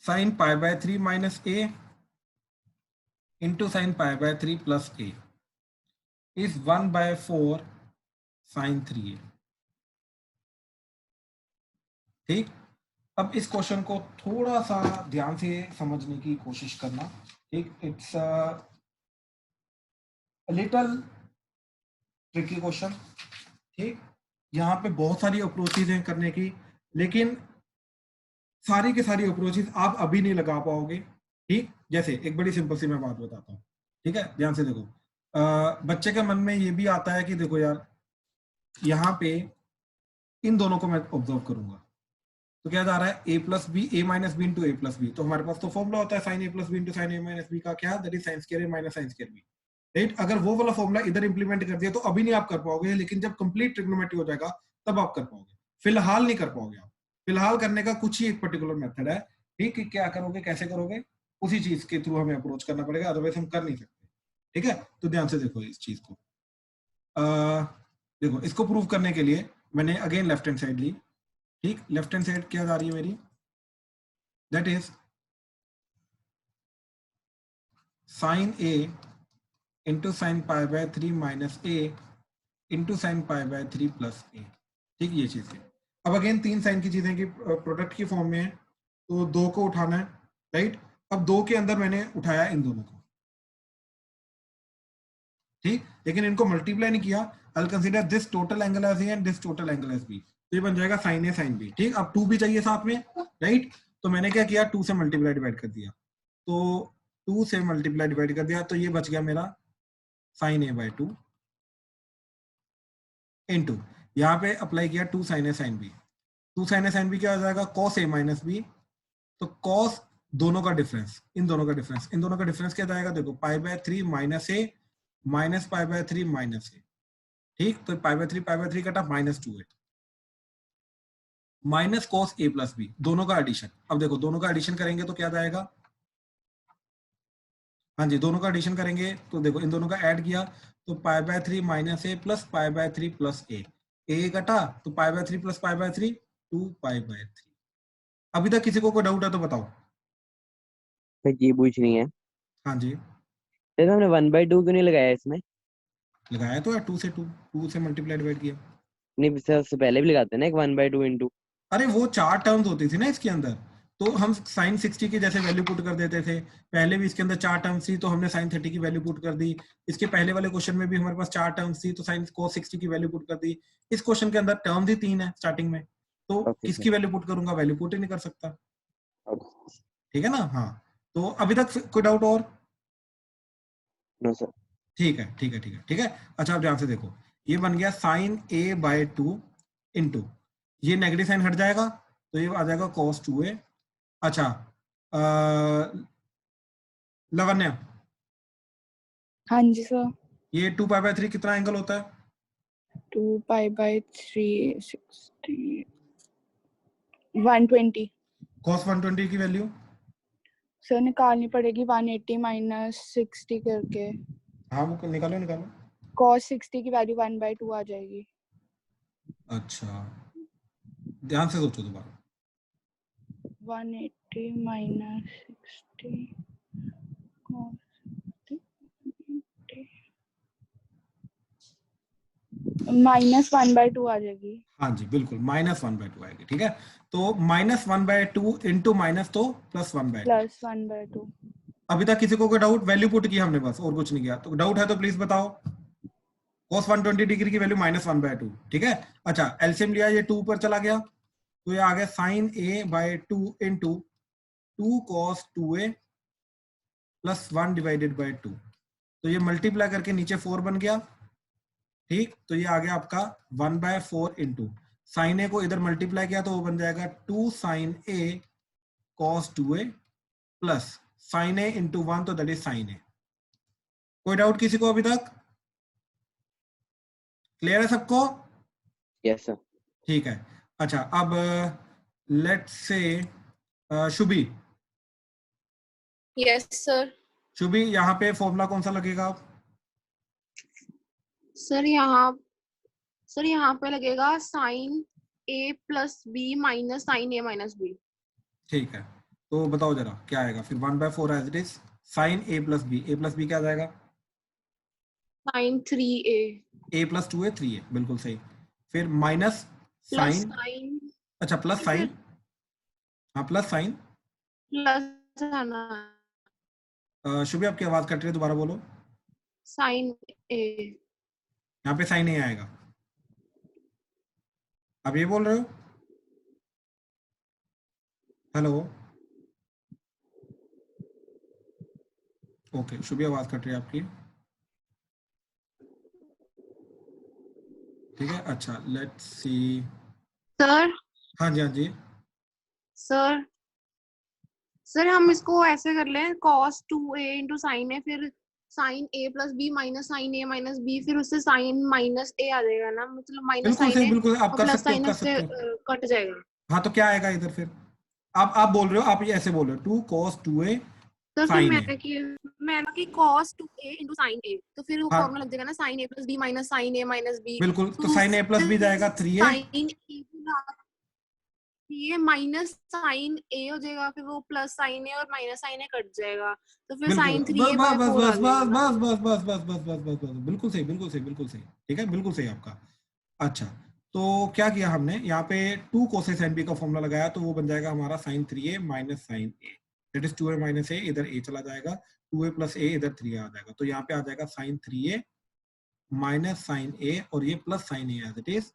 sin π/3 minus A into sin π/3 plus A is 1/4 sin 3A। ठीक, अब इस क्वेश्चन को थोड़ा सा ध्यान से समझने की कोशिश करना। ठीक, इट्स लिटिल ट्रिकी क्वेश्चन। ठीक, यहाँ पे बहुत सारी अप्रोचेज हैं करने की, लेकिन सारी की सारी अप्रोचेज आप अभी नहीं लगा पाओगे। ठीक, जैसे एक बड़ी सिंपल सी मैं बात बताता हूँ। ठीक है, ध्यान से देखो, बच्चे के मन में ये भी आता है कि देखो यार, यहाँ पे इन दोनों को मैं ऑब्जर्व करूंगा, तो क्या जा रहा है? a plus B, a minus B into A plus B. तो हमारे पास तो फॉर्मूला होता है sine A plus B into sine A minus B का, क्या? That is sine square A minus sine square B. Right, अगर वो वाला फॉर्मूला इधर इंप्लीमेंट कर दिया तो अभी नहीं आप कर पाओगे, लेकिन जब कंप्लीट ट्रिग्नोमेट्री हो जाएगा तब आप कर पाओगे। फिलहाल नहीं कर पाओगे आप। फिलहाल करने का कुछ ही एक पर्टिकुलर मेथड है। ठीक है, क्या करोगे, कैसे करोगे, उसी चीज के थ्रू हमें अप्रोच करना पड़ेगा, अदरवाइज हम कर नहीं सकते। ठीक है, तो ध्यान से देखो इस चीज को। देखो, इसको प्रूव करने के लिए मैंने अगेन लेफ्ट हैंड साइड ली। ठीक, लेफ्ट हैंड साइड क्या जा रही है मेरी? That is sine A into sine π/3 minus a into sine π/3 plus a. ठीक, ये चीज है। अब अगेन 3 साइन की चीजें की प्रोडक्ट की फॉर्म में है, तो 2 को उठाना है। राइट, अब 2 के अंदर मैंने उठाया इन दोनों को। ठीक, लेकिन इनको मल्टीप्लाई नहीं किया। I will consider this total angle as A and this total angle as B, तो ये बन जाएगा साइन ए साइन बी। ठीक, अब 2 भी चाहिए साथ में। राइट, तो मैंने क्या किया, 2 से मल्टीप्लाई डिवाइड कर दिया, तो 2 से मल्टीप्लाई डिवाइड कर दिया, तो ये बच गया मेरा साइन a/2 इनटू, यहाँ पे अप्लाई किया 2 sin a sin b। 2 sin a sin b क्या हो जाएगा? cos a minus B. तो cos दोनों का डिफरेंस, इन दोनों का डिफरेंस, इन दोनों का डिफरेंस क्या जाएगा? देखो, π/3 minus A minus π/3 minus A. ठीक, तो π/3 कटा -2a minus cos a plus B, दोनों का एडिशन। अब देखो, दोनों का एडिशन करेंगे तो क्या जाएगा? हाँ जी, दोनों का एडिशन करेंगे तो देखो, इन दोनों का ऐड किया तो π/3 माइनस ए प्लस π/3 प्लस ए कटा, तो π/3 प्लस π/3 2π/3। अभी तक किसी को कोई डाउट है तो बताओ। ये पूछनी है, हाँ जी, तो हमने 1/2 क्यों नहीं लगाया इसमें? लगाया तो है, 2 से मल्टीप्लाई डिवाइड किया। नहीं, सबसे पहले भी लगाते हैं ना एक 1/2 इंटू। अरे वो 4 टर्म्स होती थी ना इसके अंदर, तो हम साइन 60 की जैसे वैल्यू पुट कर देते थे। पहले भी इसके अंदर 4 टर्म्स थी, तो हमने साइन 30 की वैल्यू पुट कर दी। इसके पहले वाले क्वेश्चन में भी हमारे पास 4 टर्म्स थी, तो साइन cos 60 की वैल्यू पुट कर दी। इस क्वेश्चन के अंदर टर्म्स ही 3 है स्टार्टिंग में, तो किसकी वैल्यू पुट करूंगा? वैल्यू पुट ही नहीं कर सकता। ठीक है ना? हाँ, तो अभी तक कोई डाउट और? No sir. ठीक है ठीक है ठीक है ठीक है। अच्छा आप ध्यान से देखो, ये बन गया साइन ए बाय 2 इंटू, ये नेगेटिव साइन हट जाएगा तो ये आ जाएगा कॉस 2a। अच्छा लावण्य, हाँ जी सर। ये 2π/3 कितना एंगल होता है? 2π/3 60 120 cos 120 की वैल्यू? सर निकालनी पड़ेगी 180 माइनस 60 करके। हाँ वो निकालो निकालो। cos 60 की वैल्यू 1/2 आ जाएगी। अच्छा ध्यान से सोचो दोबारा। 180 माइनस 60 माइनस 1/2 आ जाएगी। हाँ जी बिल्कुल, -1/2 आएगी। ठीक है, तो -1/2 इंटू माइनस तो +1/2। प्लस 1/2। अभी तक किसी को कोई डाउट? वैल्यू पुट की हमने बस, और कुछ नहीं किया। तो डाउट है तो प्लीज बताओ। cos 120 डिग्री की वैल्यू -1/2। ठीक है, अच्छा एलसीएम लिया, ये 2 पर चला गया तो ये आ गया sine a by 2 into 2 cos 2a plus 1 divided by 2। तो ये मल्टीप्लाई करके नीचे 4 बन गया। ठीक, तो ये आ गया आपका 1/4 इंटू साइन ए को इधर मल्टीप्लाई किया तो वो बन जाएगा 2 sine a cos 2a plus sine A into 1 तो दैट इज साइन ए। कोई डाउट किसी को अभी तक? क्लियर है सबको? Yes sir. ठीक है, अच्छा अब let's say Shubhi, yes sir. Shubhi यहाँ पे फॉर्मूला कौन सा लगेगा? सर यहाँ पे लगेगा sine A plus B minus sine A minus B. ठीक है, तो बताओ जरा क्या आएगा फिर? 1/4 as it is sine A plus B क्या आ जाएगा? Sign 3a a plus 2a 3a, बिल्कुल सही। फिर माइनस प्लस साइन, साइन अच्छा प्लस साइन, हाँ प्लस साइन। प्लस है ना शुभी आपकी आवाज कट रही है, दोबारा बोलो। साइन ए। यहाँ पे साइन ए आएगा, आप ये बोल रहे हो? हेलो, ओके शुभी आवाज कट रही है आपकी। ठीक है, अच्छा लेट्स सी। सर हाँ जी हाँ जी। सर सर हम इसको ऐसे कर लें cos 2a into sine A, फिर sine a plus B minus sine A minus B, फिर उससे साइन माइनस ए आ जाएगा ना, मतलब माइनस बिल्कुल साइन सही, ए बिल्कुल आप और कर प्लस सकते हो, साइन कर उससे सकते हो। कट जाएगा। हाँ तो क्या आएगा इधर फिर? आप बोल रहे हो, आप ये ऐसे बोल रहे हो 2 cos 2a तो फिर साइन ए। मैंने कि cos 2a इंटू साइन ए, तो फिर वो हाँ फॉर्मूला लग जाएगा ना sign A plus B minus sine A minus B. बिल्कुल, तो साइन ए प्लस बी जाएगा 3a। साइन ये माइनस साइन ए हो जाएगा, फिर वो प्लस साइन ए और माइनस साइन ए कट जाएगा, तो फिर बिल्कुल, साइन बस 3a/4 बस आ बस जाएगा बस ना। बस बस बस बस बस बस बस, बिल्कुल सही बिल्कुल सही बिल्कुल सही। ठीक है, बिल्कुल सही आपका। अच्छा तो क्या किया हमने यहाँ पे 2 कोसेक साइन बी का फॉर्मूला लगाया, तो वो बन जाएगा हमारा sine 3a minus sine a, that is 2a minus a, इधर a चला जाएगा, 2a प्लस ए, इधर 3a आ जाएगा, तो यहाँ पे आ जाएगा sign 3a minus sine A और ये plus sine A as it is.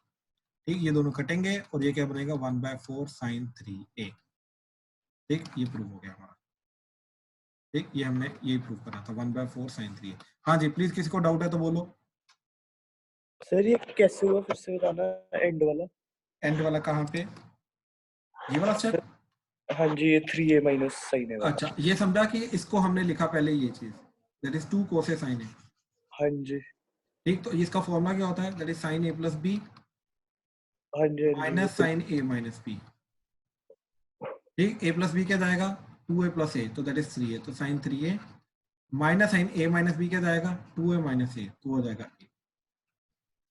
ठीक, ये दोनों कटेंगे और ये क्या बनेगा 1/4 साइन 3a। ठीक, ये प्रूव हो गया हमारा। ठीक, ये हमने यही प्रूव करा था 1/4 साइन 3a। हाँ जी, प्लीज किसी को डाउट है तो बोलो। सर ये कैसे हुआ, फिर से बताना एंड वाला। एंड वाला कहाँ पे? ये वाला स्टेप? हाँ जी, ये 3a माइनस साइन ए वाला। अच्छा, ये समझा कि इसको हमने लिखा पहले ये चीज, that is 2 cosec sine A. हाँ जी ठीक, तो इसका फॉर्मूला क्या होता है? That is sine A plus B हाँ जी minus sine A minus B. ठीक, ए प्लस बी क्या जाएगा? 2a प्लस ए, तो दैट इज 3a, तो sign 3a minus sine A minus B क्या जाएगा? 2a माइनस ए, तो हो जाएगा a।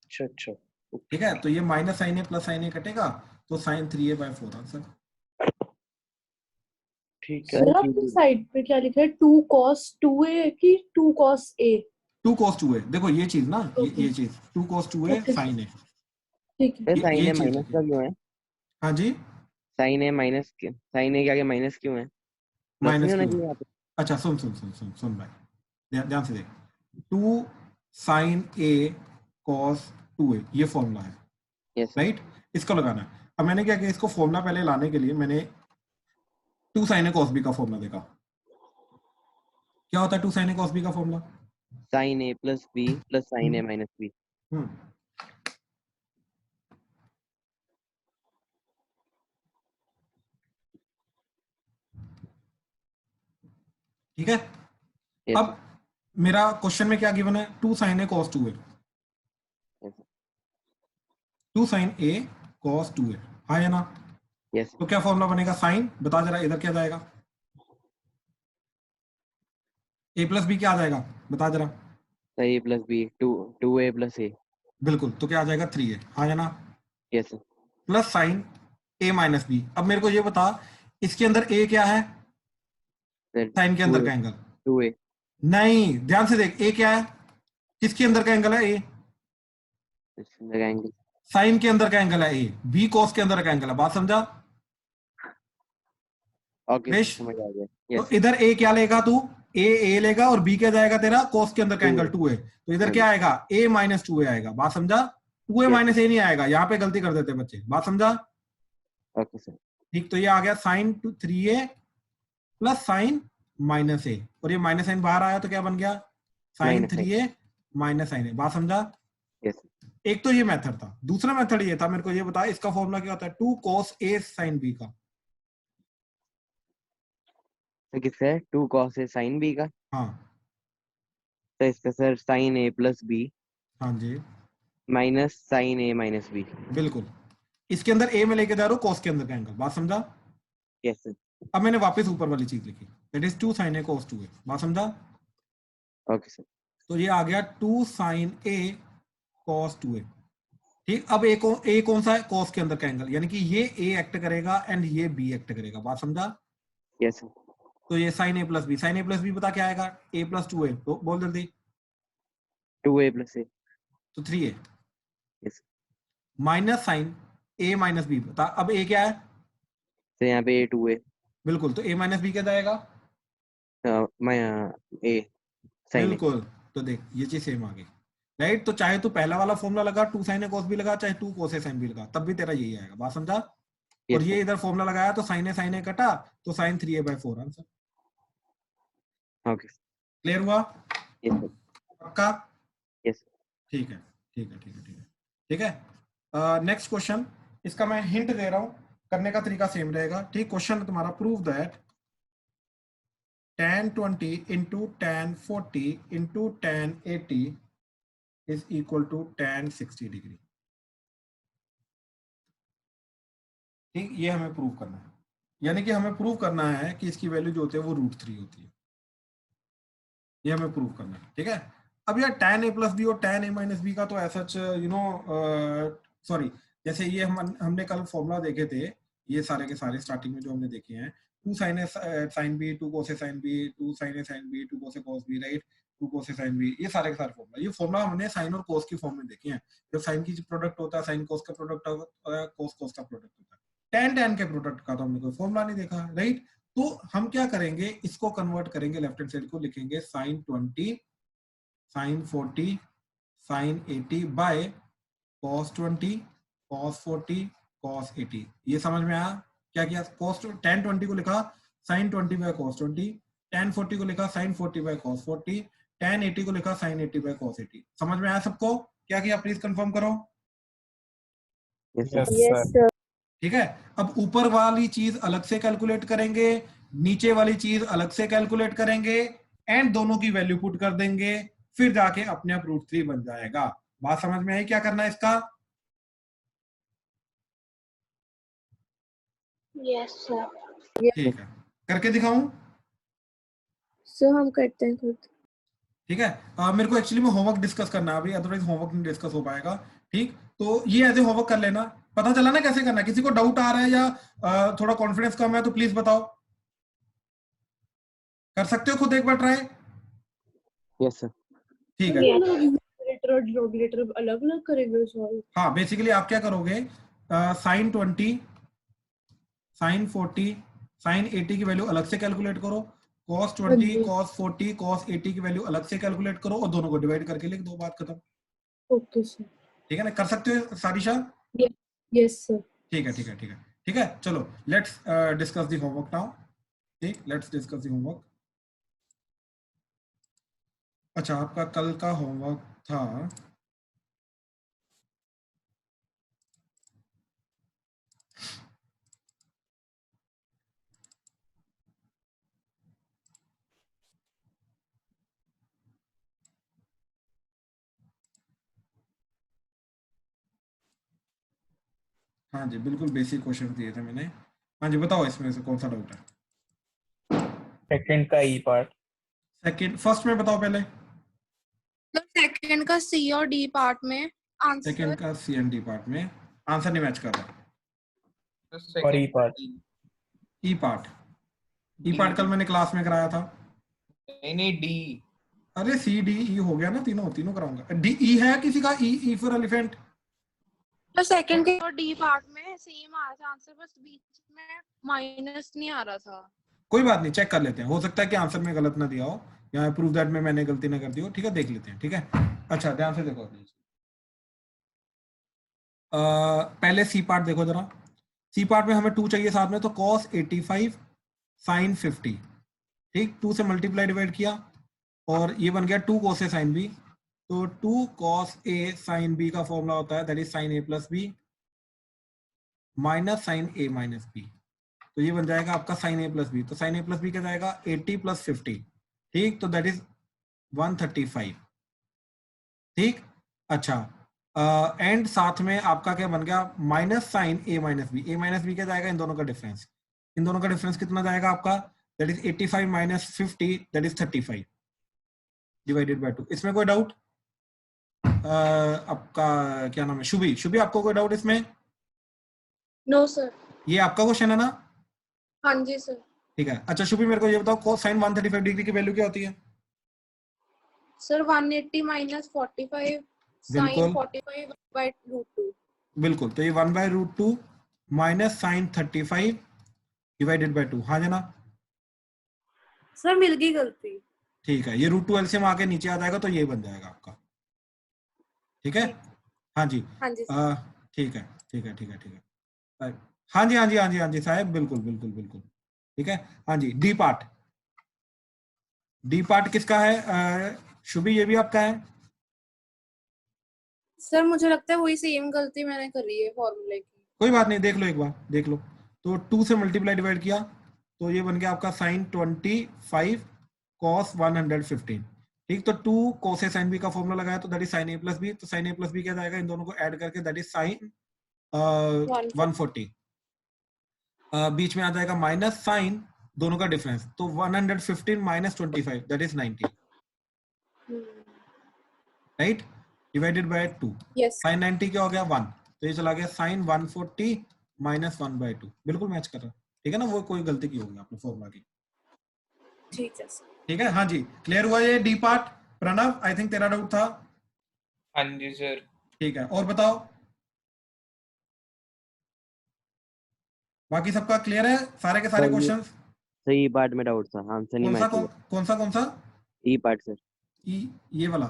अच्छा अच्छा। ठीक है, तो ये minus sine A plus sine ए कटेगा, तो साइन 3a/4 आंसर। ठीक है। सर आपने साइड पे क्या लिखा है? 2 cos 2a की 2 cos a? 2 cos 2a, देखो ये चीज ना, ये चीज 2 cos 2a साइन ए। ठीक है। साइन ये ए चीज माइनस लिखी। का क्यों है? हाँ जी, साइन ए माइनस क्यों? साइन ए के आगे माइनस क्यों है? प्लस नहीं माइनस होना क्यों? चाहिए यहाँ पे? अच्छा सुन सुन सुन सुन सुन भाई, ध्यान से देख। 2 साइन ए cos 2a, ये फॉर्मूला है, यस राइट? इसको लगाना है। अब मैंने क्या किया, इसको फॉर्मूला पहले लाने के लिए मैंने 2 साइन ए cos b का फॉर्मूला देखा, क्या होता है 2 sin a cos b का formula? sin a plus b plus sin a minus b. ठीक है। Yes, अब मेरा क्वेश्चन में क्या गिवन है? 2 sin a cos 2a, yes, 2 sin a cos 2a, हाँ या ना? yes. तो क्या फॉर्मूला बनेगा? साइन, बता जरा इधर क्या जाएगा? a प्लस बी क्या आ जाएगा? बता जरा। So a plus b 2a plus a. बिल्कुल, तो क्या आ जाएगा? 3a, हाँ या ना? Yes, sir. Plus sine a minus B. अब मेरे को ये बता, इसके अंदर a क्या है? Sir, साइन के अंदर 2a, का एंगल 2a. नहीं, ध्यान से देख, a क्या है? किसके अंदर का एंगल है? a It's the angle. Sign के अंदर का एंगल है a, b cos के अंदर का एंगल है। बात समझा? Okay, विश, समझ आ गया. तो Yes, इधर a क्या लेगा तू? a लेगा और b क्या जाएगा तेरा? cos के अंदर का 2a. एंगल 2a, तो इधर क्या आएगा? a माइनस 2a आएगा। बात समझा? 2a Yes. माइनस a नहीं आएगा, यहाँ पे गलती कर देते बच्चे। बात समझा? Okay, sir. ठीक, तो ये आ गया sine 3a plus sine minus a, और ये माइनस साइन बाहर आया तो क्या बन गया? Sine Minus 3a minus sine a। बात समझा? Yes. एक तो ये मेथड था। दूसरा मेथड ये था, मेरे को ये बता, इसका फॉर्मूला क्या होता है? 2 cos a sin b का। तो किसका है? 2 cos a sin b का। हाँ तो इसका sir sin a plus b हाँ जी, minus sin a minus b. बिल्कुल। इसके अंदर a में लेके जा रहा हूँ cos के अंदर का एंगल। बात समझा? Yes, sir. अब मैंने वापस ऊपर वाली चीज लिखी, that is 2 sin a cos 2a। बात समझा? Okay, sir. तो ये आ गया 2 sin a cos 2a। ठीक, अब a कौन सा है? cos के अंदर का एंगल, यानी कि ये a एक्ट करेगा एंड ये b एक्ट करेगा। बात समझा? Yes, sir. तो ये sin a plus b, sin a plus b बता क्या आएगा? a प्लस 2a, तो बोल जल्दी। 2a plus a. तो 3a Yes. Minus sine a minus b, बता अब a क्या है? तो यहाँ पे a 2a. बिल्कुल, तो a माइनस b क्या जाएगा? a sin a. बिल्कुल, तो देख ये चीज सेम आ गई, राइट? तो चाहे तू पहला वाला फॉर्मूला लगा 2 sin a cos b लगा, चाहे 2 cos a sin b लगा, तब भी तेरा यही आएगा। बात समझा? Yes, और ये sir. इधर फॉर्मूला लगाया तो sin a कटा, तो sin 3a/4 answer. Okay. Clear हुआ? Yes, sir. पक्का? Yes, sir. ठीक है, ठीक है, ठीक है, ठीक है, ठीक है। नेक्स्ट क्वेश्चन, इसका मैं हिंट दे रहा हूं, करने का तरीका सेम रहेगा। ठीक, क्वेश्चन तुम्हारा, prove that tan 20 into tan 40 into tan 80 is equal to tan 60 degree. ठीक, ये हमें प्रूव करना है, यानी कि हमें प्रूव करना है कि इसकी वैल्यू जो होती है वो √3 होती है। ये हमें प्रूव करना है, ठीक है। अब यार tan a प्लस बी और tan a माइनस बी का तो ऐसा सॉरी, जैसे ये हमने कल फॉर्मूला देखे थे, ये सारे के सारे स्टार्टिंग में जो हमने देखे हैं, 2 sin a sin b, 2 cos a sin b, 2 sin a sin b, 2 cos a cos b, right? 2 cos a sin b, ये सारे के सारे फॉर्मूला, ये फॉर्मूला हमने साइन और cos की फॉर्म में देखे हैं। जब साइन की प्रोडक्ट होता है, साइन cos का प्रोडक्ट होता है, cos cos का प्रोडक्ट होता है। tan के प्रोडक्ट का तो हमने कोई फॉर्मूला नहीं देखा, राइट? तो हम क्या करेंगे, इसको कन्वर्ट करेंगे, लेफ्ट हैंड साइड को लिखेंगे sin 20 sin 40 sin 80 by cos 20 cos 40 cos 80। ये समझ में आया? क्या किया? cos tan 20 को लिखा sin 20 बाय cos 20, tan 40 को लिखा sin 40 बाय cos 40, tan 80 को लिखा sin 80 बाय cos 80। समझ में आया सबको? क्या किया, प्लीज कंफर्म करो। Yes, sir. Yes, sir. ठीक है, अब ऊपर वाली चीज अलग से कैलकुलेट करेंगे, नीचे वाली चीज अलग से कैलकुलेट करेंगे, एंड दोनों की वैल्यू पुट कर देंगे, फिर जाके अपने आप √3 बन जाएगा। बात समझ में आई? क्या करना है इसका? Yes, sir. ठीक है, करके दिखाऊं? So हम करते हैं खुद। ठीक है, मेरे को एक्चुअली में होमवर्क डिस्कस करना है अभी, अदरवाइज होमवर्क नहीं डिस्कस हो पाएगा। ठीक, तो ये एज ए होमवर्क कर लेना। पता चला ना कैसे करना है? किसी को डाउट आ रहा है या थोड़ा कॉन्फिडेंस कम है तो प्लीज बताओ। कर सकते हो खुद एक बार ट्राई? Yes, sir. ठीक है, न्यूमरेटर और डिनोमिनेटर अलग अलग करेंगे सॉल्व। हाँ, बेसिकली आप क्या करोगे, sin 20 sin 40 sin 80 की वैल्यू अलग से कैलकुलेट करो, cos 20 cos 40 cos 80 की वैल्यू अलग से कैलकुलेट करो, और दोनों को डिवाइड करके लिख दो, बात खत्म। Okay sir. ठीक है ना? कर सकते हो सारिशा? Yes sir. ठीक है, ठीक है, ठीक है, ठीक है। चलो let's discuss the homework now. ठीक, लेट्स डिस्कस द होमवर्क। अच्छा, आपका कल का होमवर्क था हाँ जी, बिल्कुल बेसिक क्वेश्चन दिए थे मैंने। हाँ जी, बताओ इसमें से कौन सा डाउट है? सेकंड का ई पार्ट। सेकंड, फर्स्ट में बताओ पहले। मतलब सेकंड का सी और डी पार्ट में सेकंड आंसर का सी एंड डी पार्ट में आंसर नहीं मैच कर रहा। और ई पार्ट। ई पार्ट, ई पार्ट कल मैंने क्लास में कराया था। नहीं डी। अरे सी डी ई हो गया ना, तीनों तीनों कराऊंगा। डी ई है किसी का? E for elephant. तो सेकंड के और डी पार्ट में सेम आ रहा था आंसर, बस बीच में माइनस नहीं आ रहा था। कोई बात नहीं, चेक कर लेते हैं, हो सकता है कि आंसर में गलत ना दिया हो या प्रूव दैट में मैंने गलती ना कर दी हो। ठीक है, देख लेते हैं। ठीक है, अच्छा ध्यान से देखो। पहले सी पार्ट देखो जरा। सी पार्ट में हमें 2 चाहिए साथ में, तो cos 85 sin 50। ठीक, 2 से मल्टीप्लाई डिवाइड किया और ये बन गया 2 cos a sin b। तो 2 cos a sin b का फॉर्मूला होता है that is sin a plus b minus sin a minus b। तो ये बन जाएगा आपका sin a प्लस b। तो sin a प्लस b क्या जाएगा? 80 प्लस 50। ठीक, तो दैट इज 135। ठीक, अच्छा एंड साथ में आपका क्या बन गया? Minus sine A minus B. A minus B क्या जाएगा? इन दोनों का डिफरेंस। इन दोनों का डिफरेंस कितना जाएगा आपका? That is 85 minus 50 that is 35 divided by 2। इसमें कोई डाउट? आपका क्या नाम है? शुभी। शुभी, आपको कोई डाउट इसमें? No sir. ये आपका क्वेश्चन है ना? हाँ जी सर। ठीक है, अच्छा शुभी मेरे को ये बताओ, cos sin 135 डिग्री की वैल्यू क्या होती है? सर 180 माइनस 45 sin बिल्कुल 45 by √2। बिल्कुल, तो ये 1/√2 माइनस साइन 35 डिवाइडेड बाय 2। हाँ जना? सर मिल गई गलती। ठीक है, ये √2 एलसीएम आके नीचे आ जाएगा तो ये बन जाएगा आपका। ठीक है, हाँ जी। हाँ जी ठीक है ठीक है ठीक है ठीक है। हाँ जी हाँ जी हाँ जी हाँ जी साहब, बिल्कुल बिल्कुल बिल्कुल। ठीक है, हाँ जी। डी पार्ट, डी पार्ट किसका है? शुभी, ये भी आपका है? सर मुझे लगता है वही सेम गलती मैंने करी है फॉर्मूले की। कोई बात नहीं, देख लो एक बार, देख लो। तो 2 से मल्टीप्लाई डिवाइड किया तो ये बन गया आपका साइन 25 cos 115। ठीक, तो 2 cos a sin b का फॉर्मूला लगाया तो that is sin a plus b। तो sin a प्लस b क्या जाएगा? इन दोनों को ऐड करके दैट इज sin 140। बीच में आ जाएगा माइनस साइन, दोनों का डिफरेंस, तो 115 minus 25 that is 90 right, divided by 2। Yes sine 90 क्या हो गया? 1। तो ये चला गया साइन 140 माइनस 1/2। बिल्कुल मैच कर रहा है। ठीक है ना, वो कोई गलती की होगी आपने फॉर्मूला की। ठीक है सर। ठीक है, हाँ जी, क्लियर हुआ ये D part? Pranav, I think तेरा डाउट था। हाँ जी सर। ठीक है, और बताओ, बाकी सबका क्लियर है? सारे के सारे क्वेश्चंस? सर ई पार्ट में डाउट था, आंसर नहीं मैच हुआ। कौन सा? ई पार्ट सर। ये वाला?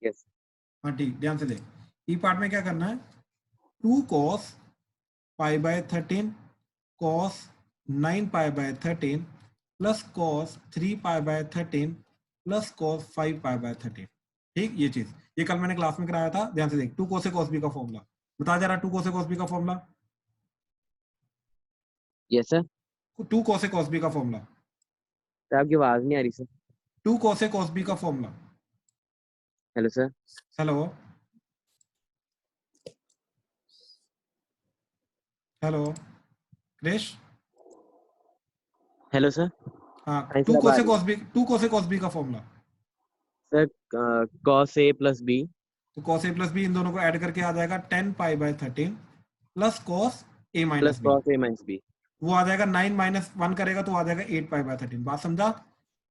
यस। हाँ ठीक, ध्यान से देख। ई पार्ट में क्या करना है? 2 cos π/13 cos 9π/13 plus cos 3π/13 plus cos 5π/13। ठीक, ये चीज ये कल मैंने क्लास में कराया था। ध्यान से देख, 2 cos a cos b का फॉर्मूला बता जरा। 2 cos a cos b का formula? Yes sir. 2 cos a cos b का फॉर्मूला? सर आपकी आवाज नहीं आ रही sir. 2 cos a cos b का formula? Hello sir. Hello hello Krish. Hello sir. हाँ, 2 cos a cos b, 2 cos a cos b का formula? Sir cos a plus b। तो cos a प्लस b इन दोनों को ऐड करके आ जाएगा 10π/13 plus cos a minus plus b। cos a minus b। वो आ जाएगा 9 माइनस 1 करेगा तो आ जाएगा 8π/13। बात समझा?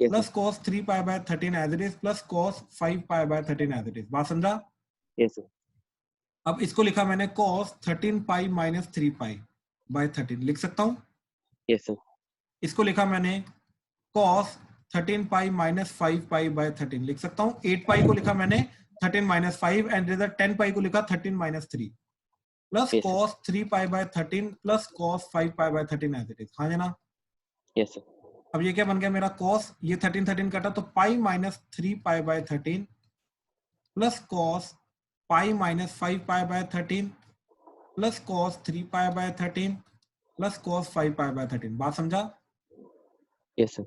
Plus cos 3π/13 as it is plus cos 5π/13 as it is. बात समझा? Yes sir. अब इसको लिखा मैंने cos 13π माइनस 3π/13 लिख सकता हूँ। Yes sir. इसको लिखा मैंने cos 13π माइनस 5π/13 लिख सकता हूँ। 8π को लिखा मैंने 13 माइनस 5 एंड 10π को लिखा 13 minus 3 plus cos 3π/13 plus cos 5π/13 as it is. हाँ ना? Yes sir. अब ये क्या बन गया मेरा कॉस, ये 13 कटा तो pi minus 3π/13 plus cos pi minus 5π/13 plus cos 3π/13 plus cos 5π/13। बात समझा? Yes sir.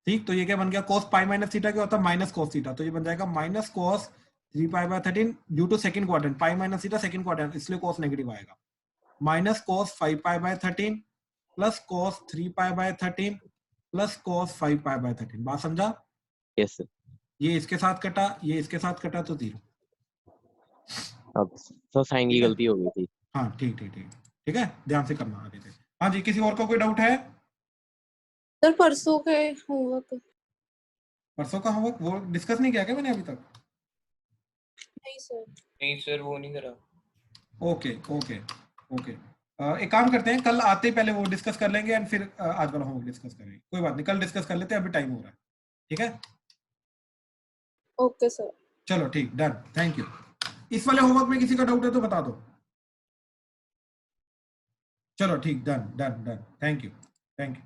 ठीक, तो ये क्या बन गया, कॉस पाई माइनस थीटा क्या होता है, माइनस कॉस थीटा, तो ये बन जाएगा minus cos 3π/13 due to second quadrant, pi minus theta second quadrant इसलिए कॉस नेगेटिव आएगा, minus cos 5π/13 plus cos 3π/13 plus cos 5π/13। बात समझा? Yes sir. ये इसके साथ कटा, ये इसके साथ कटा तो 0। अब सर साइन की गलती हो गई थी। हाँ ठीक ठीक ठीक ठीक है, ध्यान से करना आगे से। हाँ जी, किसी और का कोई डाउट है? सर परसों के होमवर्क परसों का होमवर्क वो डिस्कस नहीं किया क्या मैंने अभी तक? नहीं सर। नहीं सर वो नहीं करा। ओके ओके ओके, एक काम करते हैं, कल आते ही पहले वो डिस्कस कर लेंगे एंड फिर आज वाला होमवर्क डिस्कस करेंगे। कोई बात नहीं, कल डिस्कस कर लेते हैं, अभी टाइम हो रहा है। ठीक है, ओके सर। चलो ठीक, डन, थैंक यू। इस वाले होमवर्क में किसी का डाउट है तो बता दो। चलो ठीक, done done done, thank you thank you.